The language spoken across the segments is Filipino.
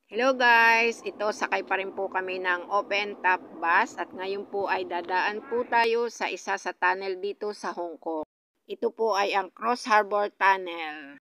Hello guys! Ito sakay pa rin po kami ng open top bus at ngayon po ay dadaan po tayo sa isa sa tunnel dito sa Hong Kong. Ito po ay ang Cross Harbor Tunnel.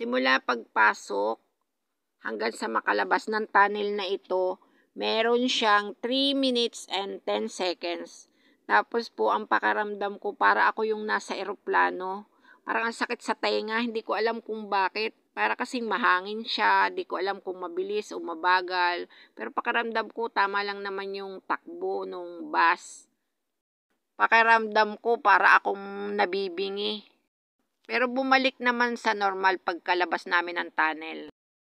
Simula pagpasok hanggang sa makalabas ng tunnel na ito, meron siyang 3 minutes and 10 seconds. Tapos po ang pakaramdam ko para ako yung nasa eroplano. Parang ang sakit sa tenga, hindi ko alam kung bakit. Para kasing mahangin siya, hindi ko alam kung mabilis o mabagal. Pero pakaramdam ko tama lang naman yung takbo ng bus. Pakiramdam ko para akong nabibingi. Pero bumalik naman sa normal pagkalabas namin ng tunnel.